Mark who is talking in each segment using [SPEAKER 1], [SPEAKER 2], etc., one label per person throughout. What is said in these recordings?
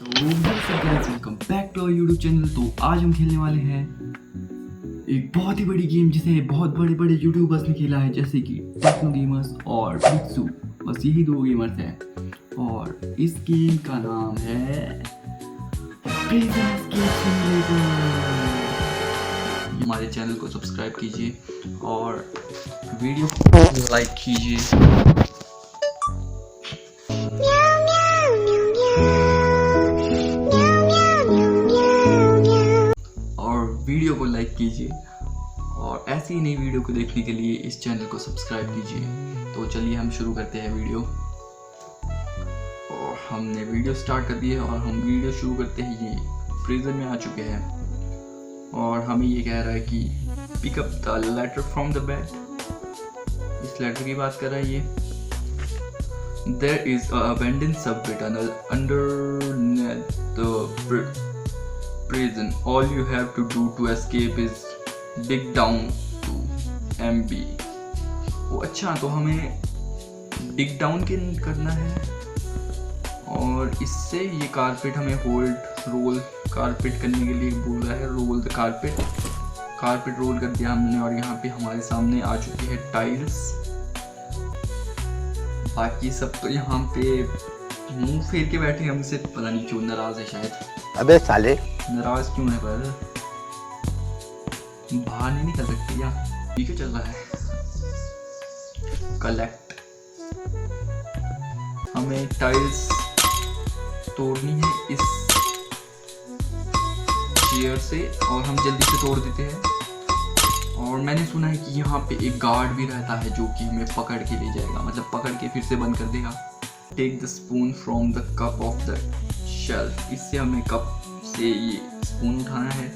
[SPEAKER 1] Welcome back to our YouTube channel. तो आज हम खेलने वाले हैं एक बहुत ही बड़ी गेम जिसे बहुत बड़े बड़े यूट्यूबर्स ने खेला है, जैसे कि टेक्नो गेमर्स और बिट्सू। बस यही दो गेमर्स हैं और इस गेम का नाम है प्रिजन एस्केप सिमुलेटर। हमारे चैनल को सब्सक्राइब कीजिए और वीडियो को लाइक कीजिए। वीडियो को लाइक कीजिए और ऐसी ही नई वीडियो को देखने के लिए इस चैनल को सब्सक्राइब कीजिए। तो चलिए हम शुरू करते हैं वीडियो। और हमने वीडियो स्टार्ट कर दी है और हम वीडियो शुरू करते ही ये प्रिजन में आ चुके हैं और हमें ये कह रहा है कि pick up the letter from the bed. इस लेटर की बात कर रहा है ये। There is a abandoned subway tunnel underneath the prison. All you have to do to escape is dig down to MB. वो अच्छा, तो हमें dig down करना है और इससे ये कारपेट हमें रोल कारपेट करने के लिए बोल रहा है। रोल द कारपेट रोल कर दिया हमने और यहाँ पे हमारे सामने आ चुकी है टाइल्स। बाकी सब तो यहाँ पे मुंह फेर के बैठे, हमसे पता नहीं क्यों नाराज है शायद।
[SPEAKER 2] अबे साले
[SPEAKER 1] नाराज क्यों है? पर बाहर नहीं निकल सकते क्या? ठीक है, चल रहा है। कलेक्ट, हमें टाइल्स तोड़नी है इस चेयर से और हम जल्दी से तोड़ देते हैं। और मैंने सुना है कि यहाँ पे एक गार्ड भी रहता है जो कि हमें पकड़ के ले जाएगा, मतलब पकड़ के फिर से बंद कर देगा। Take the spoon from the cup off the shelf. इससे हमें कप से ये स्पून उठाना है।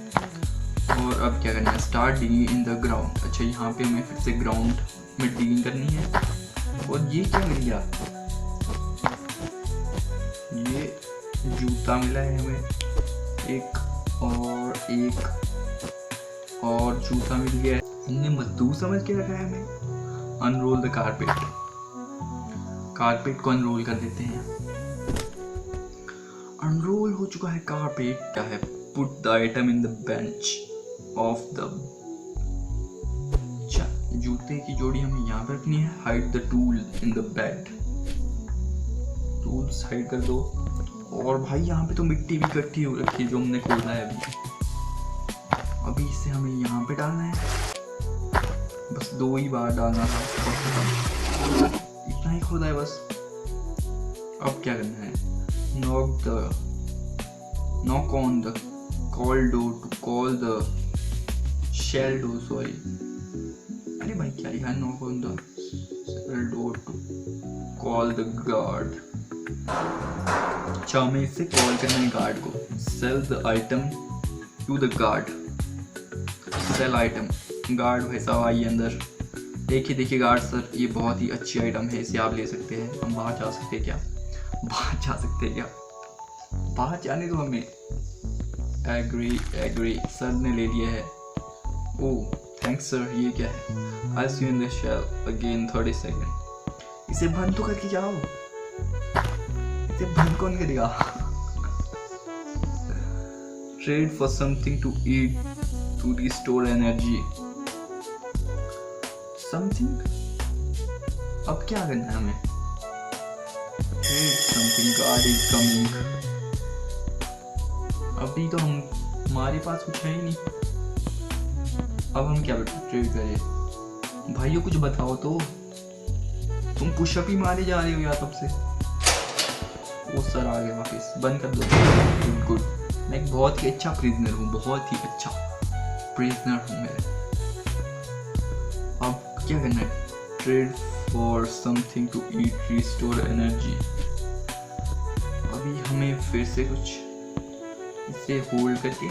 [SPEAKER 1] और अब क्या करना है? Start digging in the ground. अच्छा, यहाँ पे हमें फिर से ग्राउंड में डिगिंग करनी है। और ये क्या मिल गया? ये जूता मिला है हमें, एक और जूता मिल गया है। हमने मजदूर समझ के रखा है हमें। अनरोल द कारपेट को अनरोल कर देते हैं। अनरोल हो चुका है कारपेट। क्या है? Put the item in the bench of the. अच्छा, जूते की जोड़ी हमें यहाँ पर रखनी है। Hide the tool in the bed. Tools hide कर दो। और भाई यहाँ पे तो मिट्टी भी इकट्ठी हो रखी है जो हमने खोदा है अभी इसे हमें यहाँ पे डालना है। बस 2 ही बार डालना था, इतना ही खोदा है बस। अब क्या करना है? knock on the call door to call the shell door. Sorry, अरे भाई क्या लिखा है? knock on the shell door to call the guard. अच्छा, हमें इससे कॉल करना है गार्ड को। sell the item to the guard. sell item. Guard भाई साहब आइए अंदर। देखिए गार्ड सर, ये बहुत ही अच्छी आइटम है, इसे आप ले सकते हैं। हम बाहर जा सकते हैं क्या? बाहर जाने दो हमें। एग्री सर ने ले लिया है। Oh thanks sir. ये क्या है? I see you in the shell again 30 second. इसे बंद तो करके जाओ। इसे बंद कौन करेगा? Trade for something to eat to restore energy. Something, अब क्या करना है हमें? something, God is coming. अभी तो हमारे पास कुछ है ही नहीं। अब हम क्या ट्रेड करें? भाइयों कुछ बताओ तो। तुम पुशअप ही मारे जा रहे हो यार तब से। वो सर आ गए वापस। बंद कर दो। गुड। मैं एक बहुत ही अच्छा प्रिजनर हूँ, बहुत ही अच्छा प्रिजनर हूँ मैं। अब क्या करना है? Trade for something to eat restore energy. अभी हमें फिर से कुछ इसे होल्ड करके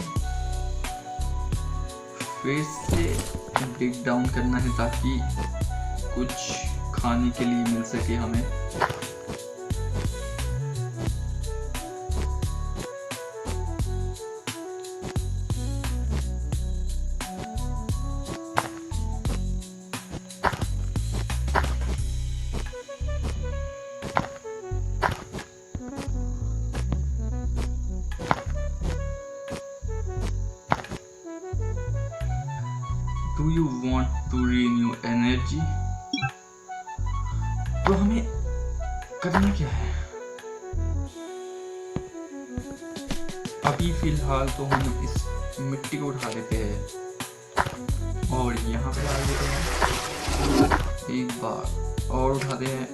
[SPEAKER 1] फिर से डिग डाउन करना है ताकि कुछ खाने के लिए मिल सके हमें। Do you want to renew energy? तो हमें करना क्या है? अभी फिलहाल तो हम इस मिट्टी को उठा लेते हैं और यहाँ पे डाल देते हैं, एक बार और उठाते हैं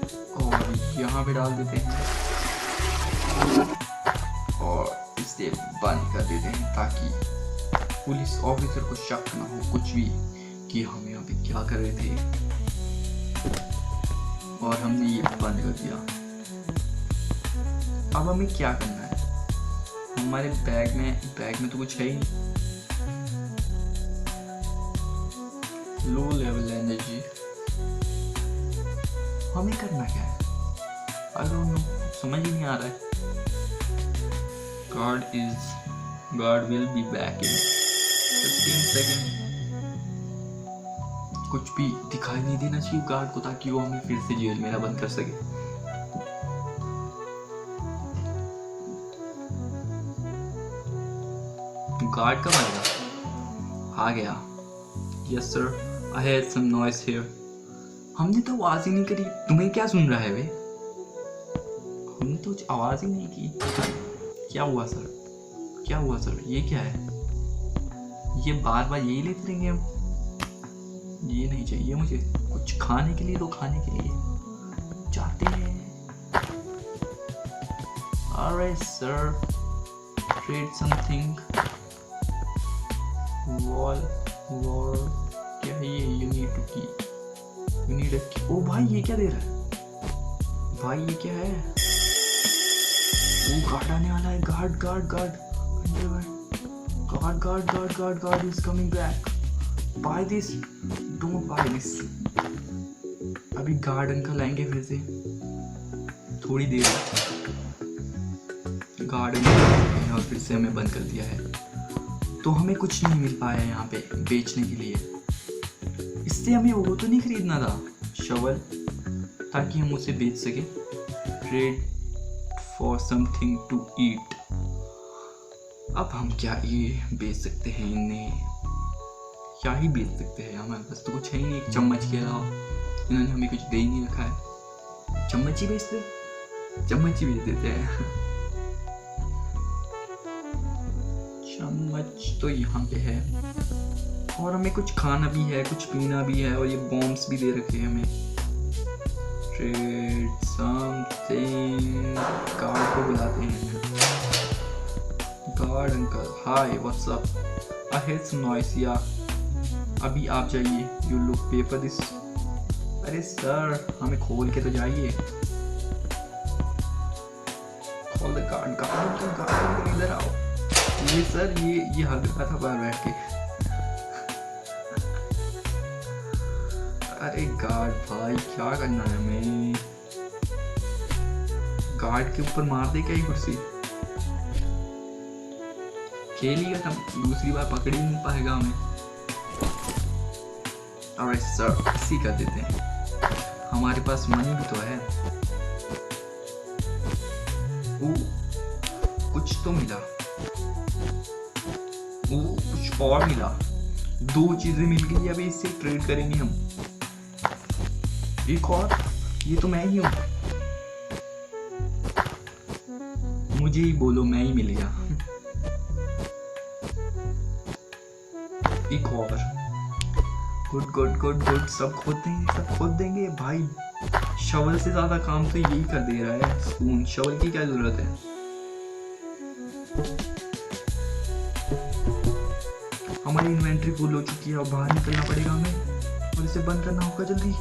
[SPEAKER 1] और यहाँ पे डाल देते हैं और इसे बंद कर देते हैं ताकि पुलिस ऑफिसर को शक ना हो कुछ भी कि हम यहाँ पे क्या कर रहे थे। और हमने ये बंद कर दिया। अब हमें क्या करना है? हमारे बैग में तो कुछ है ही। लो लेवल एनर्जी, हमें करना क्या है? आई डोंट नो, समझ ही नहीं आ रहा है। Guard will be back in 15 second. कुछ भी दिखाई नहीं देना चाहिए गार्ड को ताकि वो हमें फिर से जेल में ना बंद कर सके। गार्ड कब आएगा? आ गया। Yes sir, I had some noise here. हमने तो आवाज ही नहीं करी, तुम्हें क्या सुन रहा है वे? हमने तो कुछ आवाज ही नहीं की। क्या हुआ सर? क्या हुआ सर? ये क्या है? ये बार बार यही लेते रहेंगे हम? ये नहीं चाहिए मुझे। कुछ खाने के लिए तो खाने के लिए जाते हैं। अरे सर, ट्रेड समथिंग। वॉल क्या है ये? यू नीड टू ओ भाई, ये क्या दे रहा है भाई? ये क्या है? वो गार्ड आने वाला है। Guard is coming back. Buy this, don't buy this. अभी गार्ड अंकल आएंगे फिर से थोड़ी देर। गार्ड अंकल और फिर से हमें बंद कर दिया है। तो हमें कुछ नहीं मिल पाया यहाँ पे बेचने के लिए। इससे हमें वो तो नहीं खरीदना था, शवल, ताकि हम उसे बेच सके। Trade for something to eat. अब हम क्या ये बेच सकते हैं इन्हें? क्या ही बेच सकते हैं? हमारे पास तो कुछ है ही नहीं। एक चम्मच के अलावा इन्होंने हमें कुछ दे ही नहीं रखा है। चम्मच ही बेच देते हैं। चम्मच तो यहाँ पे है और हमें कुछ खाना भी है, कुछ पीना भी है और ये बॉम्ब्स भी दे रखे हैं हमें। Trade something. गार्ड को बुलाते हैं। गार्ड अंकल, हाय, व्हाट्स अप? आई हेard some noise, या अभी आप जाइए। यू लुक पे फॉर दिस। अरे सर, हमें खोल के तो जाइए। खोल द गार्ड इधर आओ। ये सर, ये हग रहा था बाहर बैठ के। अरे गार्ड भाई, क्या करना है हमें? गार्ड के ऊपर मार दे क्या ये कुर्सी? खेल ही खत्म, दूसरी बार पकड़ ही नहीं पाएगा हमें। अरे सर, इसी कर देते हैं, हमारे पास मनी भी तो है। कुछ तो मिला, कुछ और मिला। 2 चीजें मिल गई। अभी इससे ट्रेड करेंगे हम। एक और, ये तो मैं ही हूँ। मुझे ही बोलो, मैं ही मिल गया। एक और। गुड। सब खोद देंगे भाई। शवल से ज्यादा काम तो यही कर दे रहा है। स्पून, शवल की क्या जरूरत है? हमारी इन्वेंट्री फुल हो चुकी है और बाहर निकलना पड़ेगा हमें और इसे बंद करना होगा जल्दी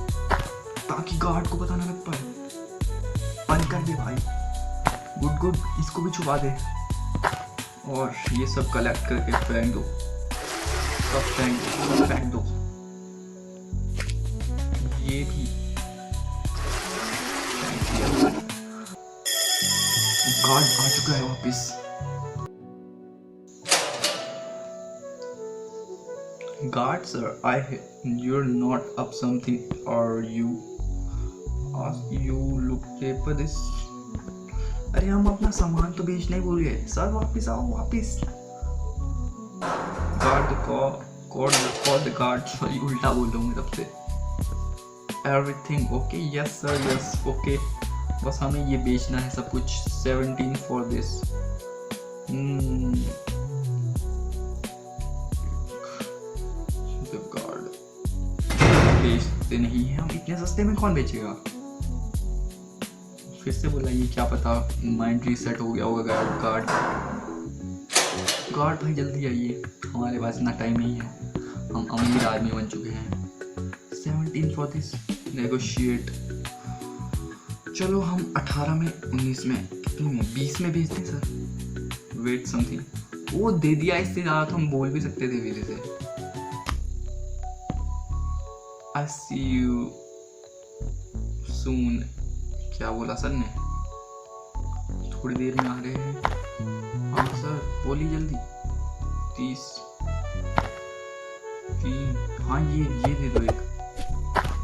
[SPEAKER 1] ताकि गार्ड को पता ना लग पाए। बंद कर दे भाई। गुड, इसको भी छुपा दे और ये सब कलेक्ट करके फेंक दो। सब फेंक दो। ये भी गार्ड आ चुका है वापिस। Guard sir, you're not up something, are you? You look paper this. अरे हम अपना सामान तो बेचना ही भूल गए। सर वापिस आओ, वापिस। Guard call the guard, sorry उल्टा बोल रहा हूँ मैं तब से। Everything okay, yes sir yes okay, बस हमें ये बेचना है सब कुछ। 17 फॉर दिस। गार्ड बेचते नहीं है हम, इतने सस्ते में कौन बेचेगा। फिर से बोला, ये क्या पता माइंड रीसेट हो गया होगा गार्ड भाई जल्दी आइए, हमारे पास इतना टाइम नहीं है, हम अमीर आदमी बन चुके हैं। 17 फॉर दिस, नेगोशिएट। चलो हम 18 में, 19 में, कितने में, 20 में बेचते हैं सर। वेट समथिंग, वो दे दिया, इससे ज़्यादा तो हम बोल भी सकते थे मेरे से। आई सी यू सून, क्या बोला सर ने, थोड़ी देर में आ रहे हैं। हाँ सर बोलिए जल्दी। 30 3, हाँ ये दे दो एक।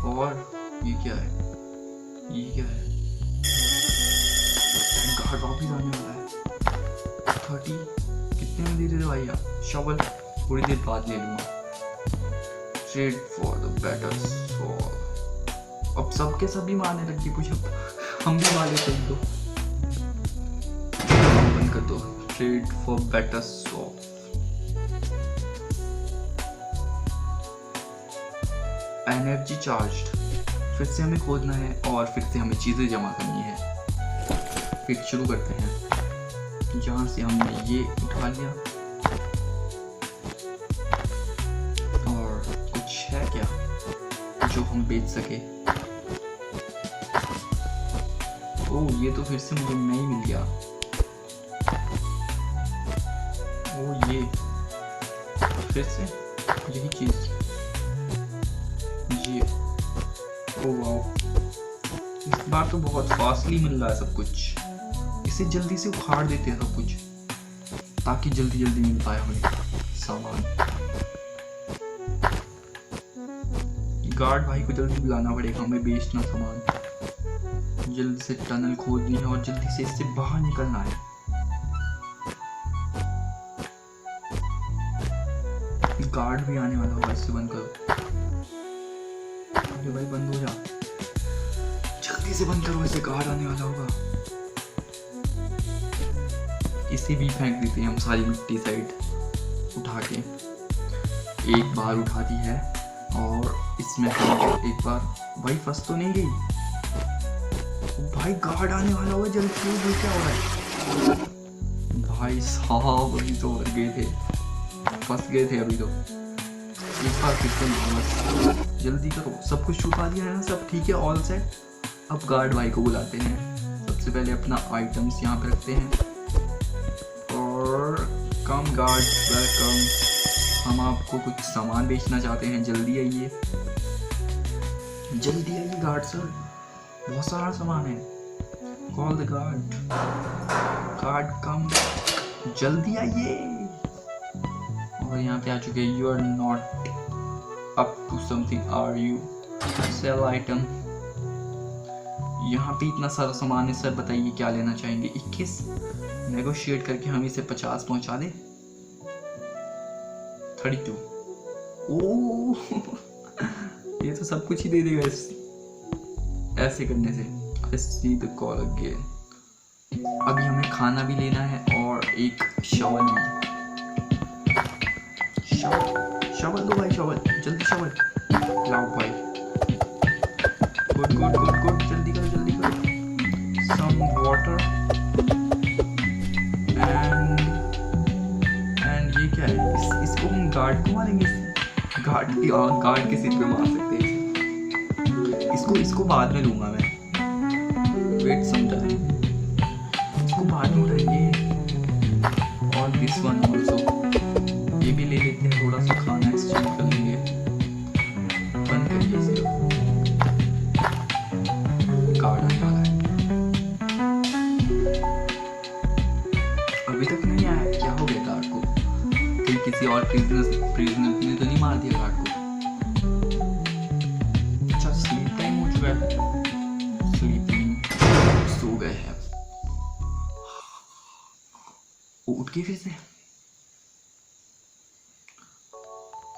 [SPEAKER 1] और ये क्या है, ये क्या है, गार्ड वापिस आने वाला है। 30 कितने में दे रहे भाई आप। शॉवल थोड़ी देर बाद ले लूँगा। Trade for the better soul. अब सबके सभी मारने लग गए, कुछ अब हम भी मारे थे तो बंद कर दो। Trade for better soul. Energy charged, फिर से हमें खोदना है और फिर से हमें चीज़ें जमा करनी है। फिर शुरू करते हैं, जहाँ से हमने ये उठा लिया। और कुछ है क्या जो हम बेच सके। ओह ये तो फिर से मुझे नहीं मिल गया। ओह ये फिर से यही चीज़, ये ओह वाओ, इस बार तो बहुत फास्टली मिल रहा है सब कुछ। इसे जल्दी से उखाड़ देते हैं सब कुछ, ताकि जल्दी जल्दी मिल पाए हमें सामान। गार्ड भाई को जल्दी बुलाना पड़ेगा, हमें बेचना सामान। जल्दी से टनल खोदनी है और जल्दी से इससे बाहर निकलना है। गार्ड भी आने वाला होगा, इससे बंद करो। अरे भाई बंद हो जा, जल्दी से बंद करो, इसे गार्ड आने वाला होगा। इसे भी फेंक देते हैं हम सारी मिट्टी साइड उठा के। एक बार उठा दी है और इसमें एक बार, भाई फंस तो नहीं गई। भाई गार्ड आने वाला होगा, जल्दी से। क्या हो रहा है भाई साहब, अभी तो गए थे, फंस गए थे अभी तो। एक बार फिर से जल्दी करो, सब कुछ छुपा दिया है ना, सब ठीक है, ऑल सेट। अब गार्ड भाई को बुलाते हैं। सबसे पहले अपना आइटम्स यहाँ पे रखते हैं और कम गार्ड वेलकम, हम आपको कुछ सामान बेचना चाहते हैं, जल्दी आइए, जल्दी आइए गार्ड सर, बहुत सारा सामान है। Call the guard, guard come, जल्दी आइए। और यहाँ पे आ चुके हैं। You are not up to something, are you. Sell item, यहाँ पे इतना सारा सामान है सर, बताइए क्या लेना चाहेंगे। 21 नेगोशिएट करके हम इसे 50 पहुंचा दे। 32, ओह ये तो सब कुछ ही दे देगा ऐसे करने से। I see the call again। अभी हमें खाना भी लेना है और एक शॉवल भी। शॉवल दो भाई, शॉवल जल्दी, शॉवल लाओ भाई। गुड गुड गुड गुड, जल्दी करो जल्दी करो। सम वाटर एंड ये क्या है, इसको हम गार्ड को मारेंगे। गार्ड के सिर पे मार सकते हैं इसको बाद में लूंगा मैं। वेट सम टाइम, इसको बाद में उठाएंगे। और दिस वन ऑल्सो, ये भी ले लेते हैं, थोड़ा सा खाना एक्सचेंज कर लेंगे। बंद करिए इसे, गार्ड आने वाला है। अभी तक नहीं आया, क्या हो गया गार्ड को? कहीं किसी और प्रिजनर ने तो नहीं मार दिया गार्ड को? अच्छा स्लीप टाइम हो चुका है, स्लीपिंग, सो गए हैं। वो उठ के फिर से,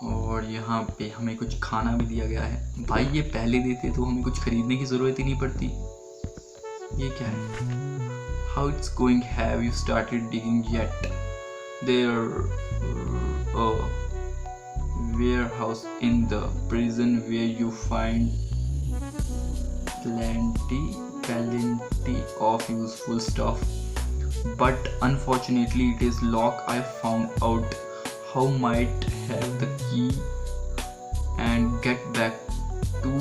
[SPEAKER 1] और और यहाँ पे हमें कुछ खाना भी दिया गया है। भाई ये पहले देते तो हमें कुछ खरीदने की ज़रूरत ही नहीं पड़ती। ये क्या है? How it's going? Have you started digging yet? There a warehouse in the prison where you find plenty of useful stuff, but unfortunately it is locked. I found out how might have the key and get back to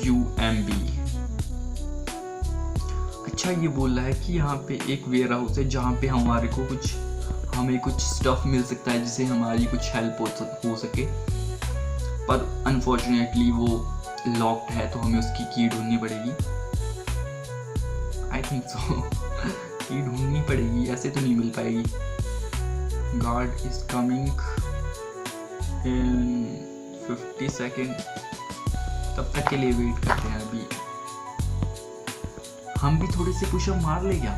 [SPEAKER 1] UMB. अच्छा, ये बोल रहा है कि यहाँ पे एक ware house है जहाँ पे हमें कुछ स्टफ मिल सकता है जिससे हमारी कुछ हेल्प हो सके, पर अनफॉर्चुनेटली वो लॉक्ड है तो हमें उसकी की ढूंढनी पड़ेगी। आई थिंक सो की ढूंढनी पड़ेगी, ऐसे तो नहीं मिल पाएगी। Guard is coming in 50 second, तब तक के लिए वेट करते हैं। अभी हम भी थोड़े से पुशअप मार ले क्या?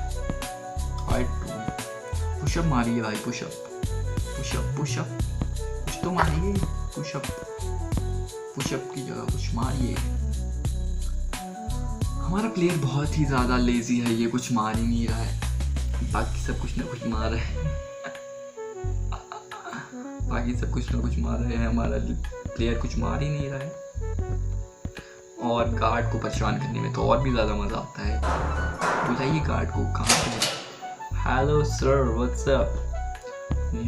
[SPEAKER 1] पुशअप मारिए भाई, पुशअप कुछ तो मारिए। पुशअप की जगह कुछ मारिए। हमारा प्लेयर बहुत ही ज़्यादा लेजी है, ये कुछ मार ही नहीं रहा है। बाकी सब कुछ ना कुछ मार रहे हैं हमारा प्लेयर कुछ मार ही नहीं रहा है। और गार्ड को परेशान करने में तो और भी ज़्यादा मज़ा आता है। बुलाइए गार्ड को, कहाँ पे? Hello sir, what's up?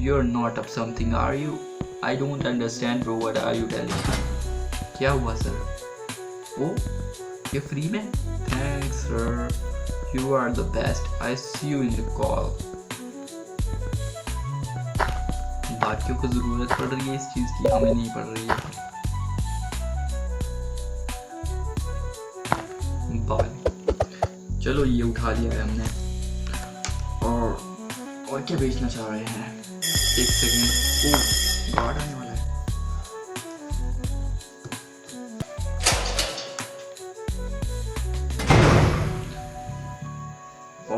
[SPEAKER 1] You're not up something, are you? I don't understand bro, what are you telling? क्या हुआ सर? ओ, ये फ्री में? Thanks sir, you are the best. I see you in the call. बाकियों को ज़रूरत पड़ रही है इस चीज़ की, हमें नहीं पड़ रही है। चलो ये उठा लिया है हमने। और क्या बेचना चाह रहे हैं? एक सेकंड। ओ, गार्ड आने वाला है।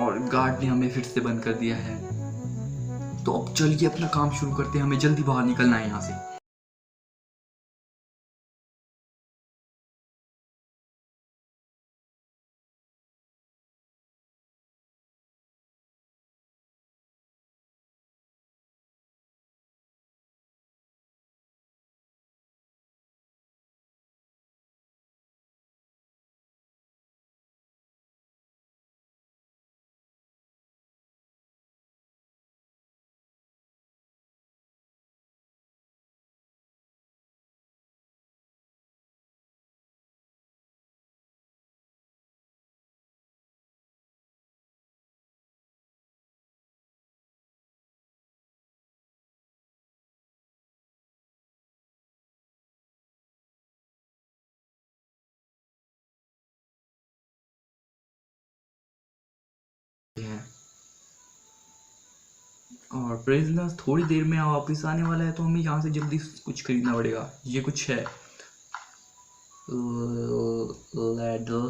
[SPEAKER 1] और गार्ड ने हमें फिर से बंद कर दिया है। तो अब चलिए अपना काम शुरू करते हैं, हमें जल्दी बाहर निकलना है यहाँ से। और प्रिजनर्स थोड़ी देर में वापस आने वाला है, तो हमें यहाँ से जल्दी कुछ खरीदना पड़ेगा। ये कुछ है, लैडर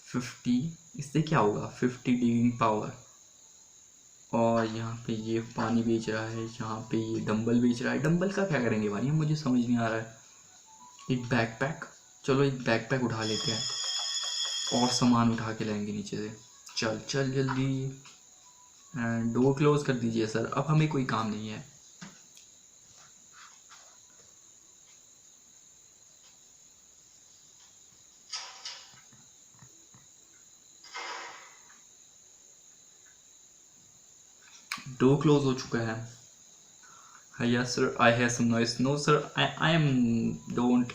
[SPEAKER 1] 50, इससे क्या होगा? 50 डिगिंग पावर। और यहाँ पे ये पानी बेच रहा है, यहाँ पे ये डंबल बेच रहा है। डंबल का क्या करेंगे भाई, मुझे समझ नहीं आ रहा है। एक बैकपैक, चलो एक बैकपैक उठा लेते हैं और सामान उठा के लाएंगे नीचे से। चल जल्दी। डोर क्लोज कर दीजिए सर, अब हमें कोई काम नहीं है। डोर क्लोज हो चुका है। Yes sir, I hear some noise. No sir, I am don't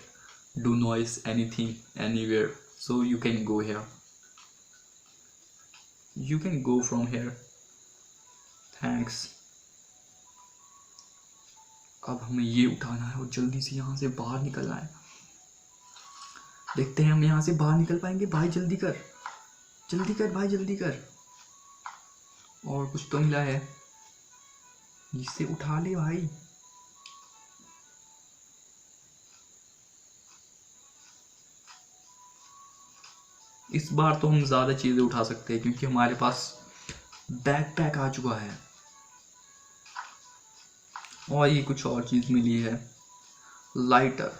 [SPEAKER 1] do noise anything anywhere, so you can go here. You can go from here. Thanks. अब हमें ये उठाना है और जल्दी से यहाँ से बाहर निकलना है। देखते हैं हम यहाँ से बाहर निकल पाएंगे। भाई जल्दी कर भाई, जल्दी कर। और कुछ तो मिला है, इसे उठा ले भाई। इस बार तो हम ज़्यादा चीज़ें उठा सकते हैं क्योंकि हमारे पास बैकपैक आ चुका है। और ये कुछ और चीज़ मिली है, लाइटर,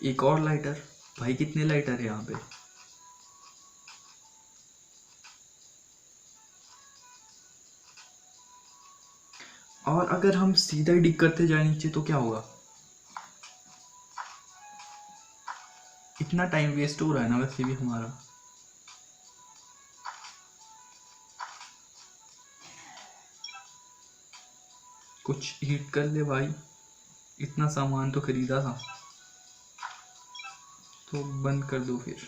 [SPEAKER 1] एक और लाइटर। भाई कितने लाइटर है यहाँ पे? और अगर हम सीधा ही डिग करते जाए नीचे तो क्या होगा? इतना टाइम वेस्ट हो रहा है ना वैसे भी हमारा। कुछ हीट कर ले भाई, इतना सामान तो खरीदा था। तो बंद कर दो फिर।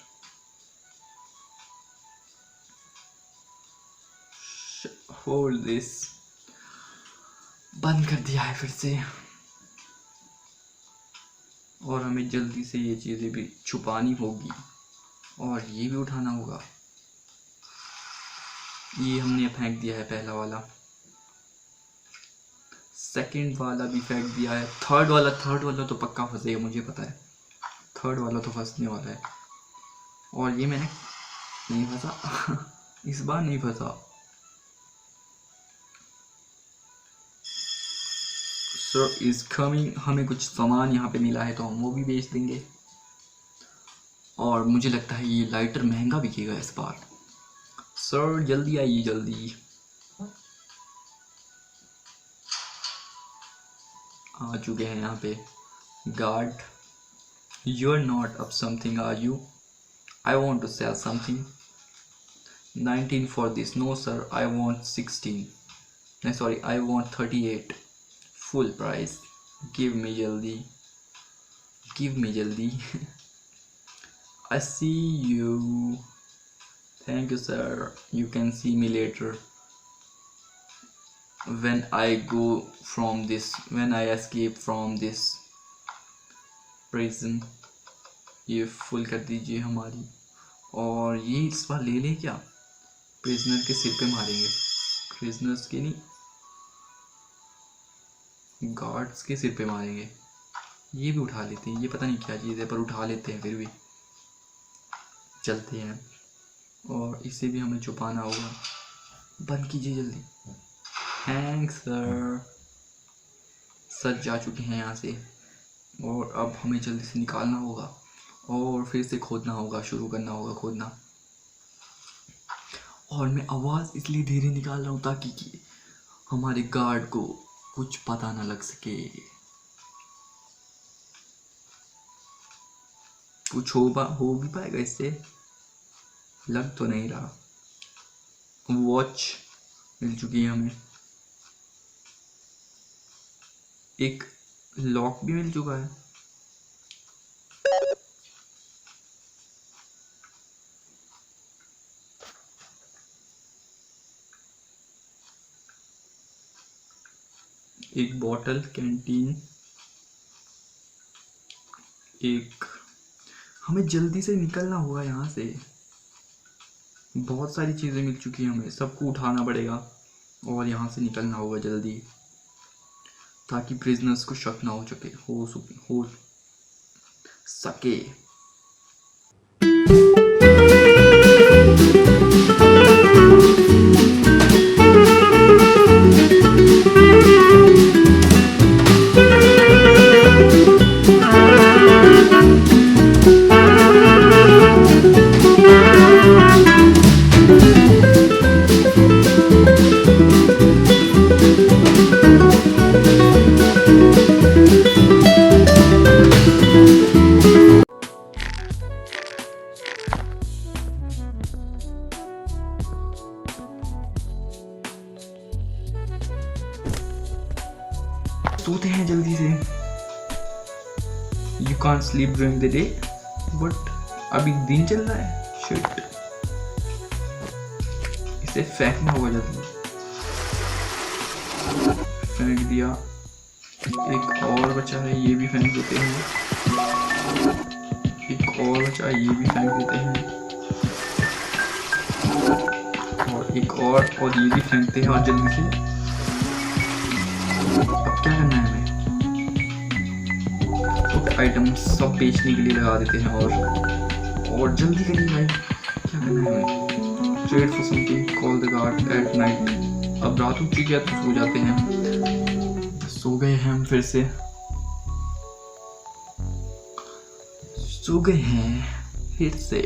[SPEAKER 1] होल्ड दिस, बंद कर दिया है फिर से। और हमें जल्दी से ये चीज़ें भी छुपानी होगी और ये भी उठाना होगा। ये हमने फेंक दिया है पहला वाला, सेकंड वाला भी फेंक दिया है, थर्ड वाला तो पक्का फंसेगा, मुझे पता है थर्ड वाला तो फंसने वाला है। और ये मैंने नहीं फंसा इस बार नहीं फंसा। सर इज कमिंग, हमें कुछ सामान यहाँ पे मिला है तो हम वो भी बेच देंगे। और मुझे लगता है ये लाइटर महंगा बिकेगा इस बार। सर जल्दी आइए जल्दी। आ चुके हैं यहाँ पे guard. You are not up something are you? I want to sell something. 19 for this. No sir I want 16, नहीं sorry I want 38 full price. Give me जल्दी, गिव मी जल्दी I see you. Thank you sir, you can see me later when I go from this, when I escape from this prison। ये full कर दीजिए हमारी। और ये इस बार ले लें क्या? प्रिजनर के सिर पे मारेंगे, प्रिजनर्स के नहीं, गार्ड्स के सिर पे मारेंगे। ये भी उठा लेते हैं, ये पता नहीं क्या चीज़ है पर उठा लेते हैं फिर भी। चलते हैं और इसे भी हमें छुपाना होगा। बंद कीजिए जल्दी। Thanks sir. सर जा चुके हैं यहाँ से और अब हमें जल्दी से निकालना होगा और फिर से खोदना होगा, शुरू करना होगा खोदना। और मैं आवाज़ इसलिए धीरे निकाल रहा हूँ ताकि हमारे गार्ड को कुछ पता ना लग सके। कुछ हो भी पाएगा इससे? लग तो नहीं रहा। वॉच मिल चुकी है हमें, एक लॉक भी मिल चुका है। एक बॉटल, कैंटीन, एक, हमें जल्दी से निकलना होगा यहाँ से। बहुत सारी चीज़ें मिल चुकी हैं हमें, सबको उठाना पड़ेगा और यहाँ से निकलना होगा जल्दी ताकि प्रिजनर्स को शक ना हो सके। सोते हैं जल्दी से। You can't sleep during the day, but अभी दिन चल रहा है। शिट, इसे फेंकना होगा जल्दी। फेंक दिया। एक और बचा है, ये भी फेंक देते हैं। एक और बचा है, ये भी फेंक देते हैं। और एक और ये भी फेंकते हैं। और जल्दी से अब क्या करना है हमें? कुछ आइटम्स सब बेचने के लिए लगा देते हैं। और जल्दी करिए भाई, क्या करना है हमें? Trade for something, call the guard at night. अब रात हो चुकी है तो सो जाते हैं। सो गए हैं हम फिर से। सो गए हैं फिर से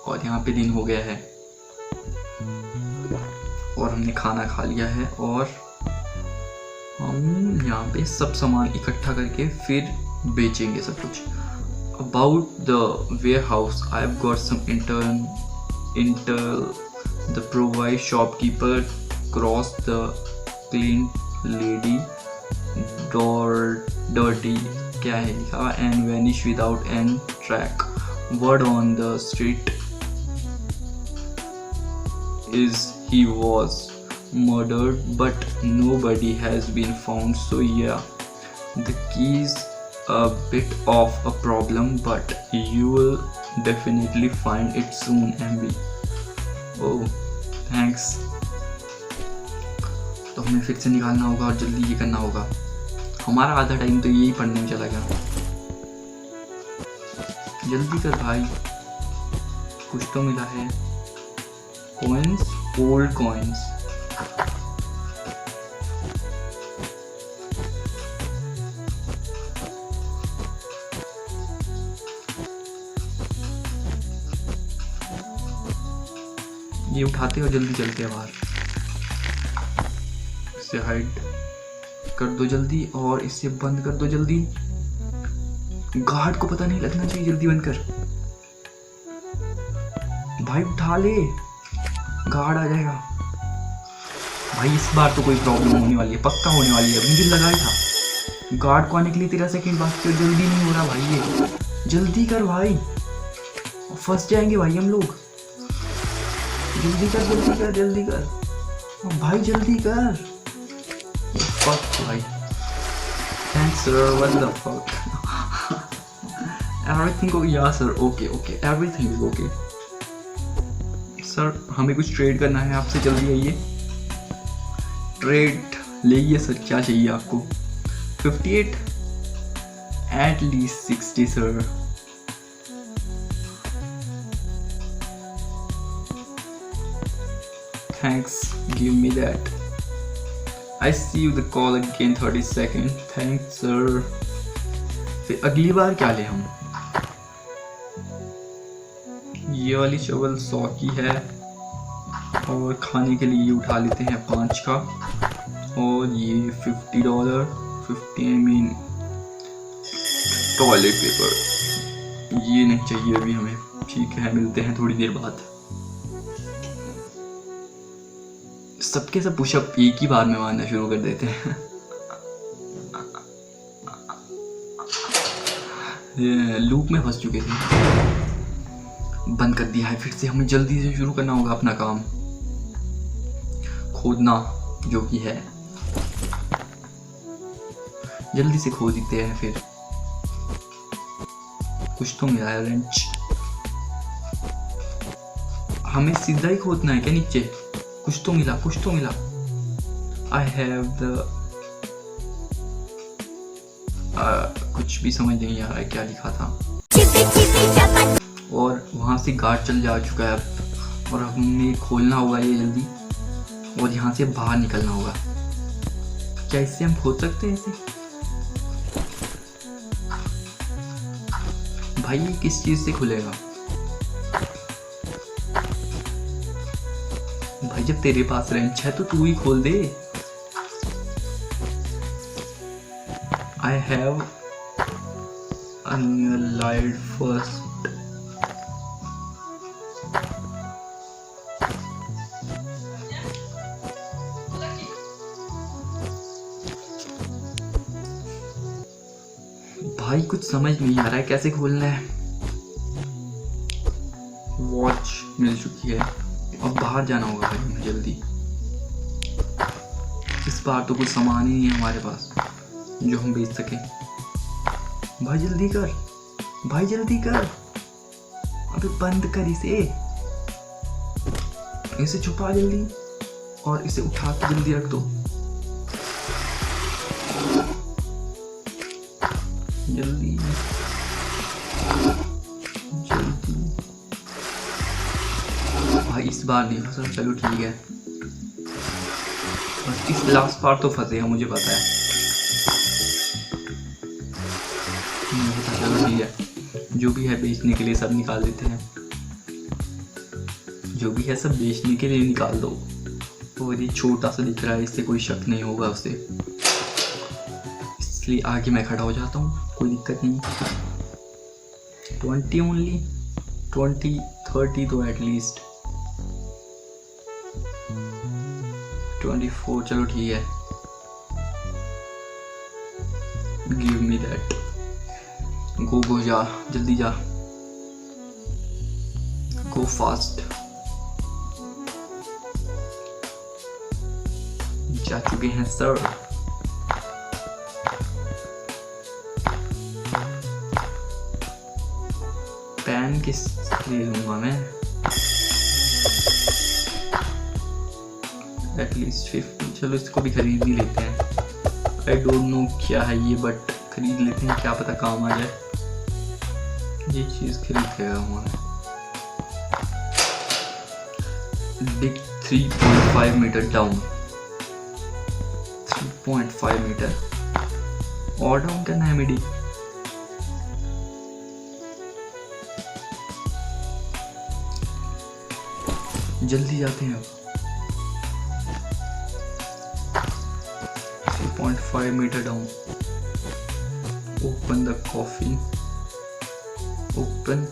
[SPEAKER 1] और यहाँ पे दिन हो गया है और हमने खाना खा लिया है और हम यहाँ पे सब सामान इकट्ठा करके फिर बेचेंगे सब कुछ। About the warehouse, I've got some intel. The provide shopkeeper crossed the clean lady door dirty क्या है लिखा and vanish without an track. Word on the street is he was murdered but nobody has been found, so yeah, the keys a bit of a problem but you will definitely find it soon, MB. Oh thanks. तो हमें फिर से निकालना होगा और जल्दी ये करना होगा। हमारा आधा टाइम तो यही पढ़ने में चला गया। जल्दी कर भाई, कुछ तो मिला है। Coins, old coins. ये उठाते और जल्दी चलते हैं बाहर। इसे हाइड कर दो जल्दी और इसे बंद कर दो जल्दी। गार्ड को पता नहीं लगना चाहिए, जल्दी बंद कर भाई, उठा ले, गार्ड आ जाएगा भाई। इस बार तो कोई प्रॉब्लम होने वाली है, पक्का होने वाली है। मुझे लगा ही था गार्ड को आने के लिए 13 सेकंड बाकी, जल्दी नहीं हो रहा भाई। ये जल्दी कर भाई, फंस जाएंगे भाई हम लोग। जल्दी कर जल्दी कर जल्दी कर भाई, जल्दी कर। फक भाई, thanks sir, what the fuck. Everything okay? या sir, okay okay, everything is okay sir. हमें कुछ ट्रेड करना है आपसे, जल्दी आइए। ट्रेड लेइए सर, क्या चाहिए आपको? 58 at least 60 sir. Thanks, give me that. I see you the call again 30 seconds. Thanks sir. फिर अगली बार क्या ले हम? ये वाली चवल 100 की है और खाने के लिए ये उठा लेते हैं 5 का। और ये $50, 50 I mean टॉयलेट पेपर, ये नहीं चाहिए अभी हमें। ठीक है, मिलते हैं थोड़ी देर बाद। सबके सब पुशअप एक ही बार में मारना शुरू कर देते हैं। लूप में फंस चुके थे, बंद कर दिया है फिर से। हमें जल्दी से शुरू करना होगा अपना काम, खोदना जो कि है। जल्दी से खोद देते हैं फिर। कुछ तो मिला है, रेंच। हमें सीधा ही खोदना है क्या नीचे? कुछ तो मिला, कुछ तो मिला। I have the कुछ भी समझ नहीं आ रहा है क्या लिखा था। और वहां से गार्ड चल जा चुका है अब, और हमें खोलना होगा ये जल्दी और यहाँ से बाहर निकलना होगा। क्या इससे हम खोल सकते हैं इसे? भाई ये किस चीज से खुलेगा? भाई जब तेरे पास रेंच है तो तू ही खोल दे। I have unallied first. भाई कुछ समझ नहीं आ रहा है कैसे खोलना है। वॉच मिल चुकी है, अब बाहर जाना होगा भाई हमें जल्दी। इस बार तो कुछ सामान ही नहीं है हमारे पास जो हम बेच सके। भाई जल्दी कर, भाई जल्दी कर, अबे बंद कर इसे। इसे छुपा जल्दी और इसे उठा के जल्दी रख दो जल्दी जल्दी। भाई इस बार नहीं फंसा, चलो ठीक है। बस इस लास्ट बार तो फंसे हैं, मुझे पता है। चलो ठीक है, जो भी है बेचने के लिए सब निकाल देते हैं, जो भी है सब बेचने के लिए निकाल दो। और ये छोटा सा दिख रहा है, इससे कोई शक नहीं होगा उसे, इसलिए आगे मैं खड़ा हो जाता हूँ, कोई दिक्कत नहीं। 20 ओनली, 20 30 तो एटलीस्ट 24, चलो ठीक है, गिव मी दैट। गो जा, जल्दी जा, गो फास्ट। जा चुके हैं सर। पेन किस लिए लूंगा मैं? एटलीस्ट 50, चलो इसको भी खरीद ही लेते हैं। आई डोंट नो क्या है ये, बट खरीद लेते हैं, क्या पता काम आ जाए। ये चीज खरीद के आया हूँ। डिग 3.5 मीटर डाउन, 3.5 मीटर और डाउन करना है मेडी। जल्दी जाते हैं अब। 3.5 meter down. Open the coffee, open.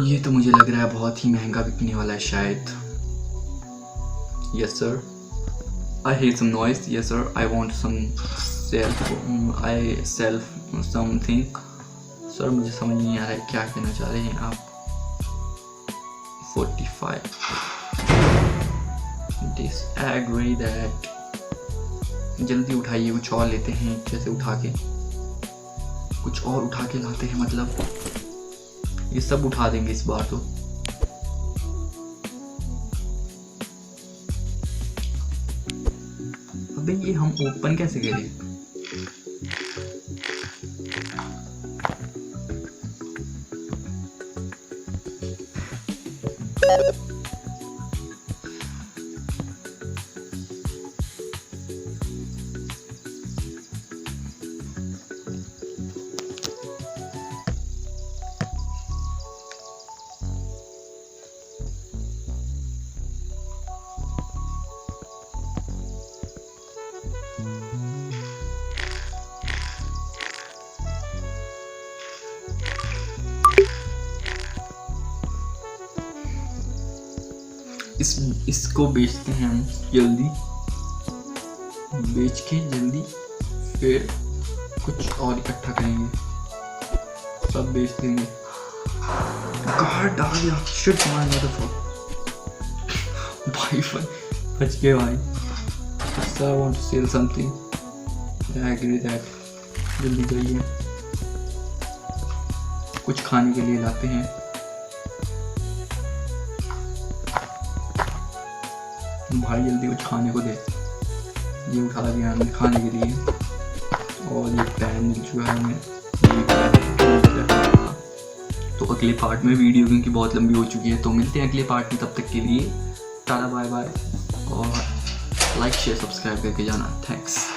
[SPEAKER 1] ये तो मुझे लग रहा है बहुत ही महंगा बिकने वाला है शायद। Yes sir, I hear some noise. Yes sir, I want some self something. Sir मुझे समझ नहीं आ रहा है क्या कहना चाह रहे हैं आप। 45 disagree that। जल्दी उठाइए, कुछ और लेते हैं, जैसे उठा के कुछ और उठा के लाते हैं, मतलब ये सब उठा देंगे इस बार तो। अबे ये हम ओपन कैसे करें? इसको बेचते हैं हम जल्दी, बेच के जल्दी फिर कुछ और इकट्ठा करेंगे, सब बेच देंगे। गार्ड आ गया, शिट माय मदरफक। भाई बच गए भाई। Sir I want to sell something. I agree that. जल्दी जाइए, कुछ खाने के लिए लाते हैं। भाई जल्दी कुछ खाने को दे। ये उठा दिया हमने खाने के लिए, और ये पैन मिल चुका है हमें। तो अगले पार्ट में वीडियो क्योंकि बहुत लंबी हो चुकी है, तो मिलते हैं अगले पार्ट में। तब तक के लिए टाटा बाय बाय, और लाइक शेयर सब्सक्राइब करके जाना। थैंक्स।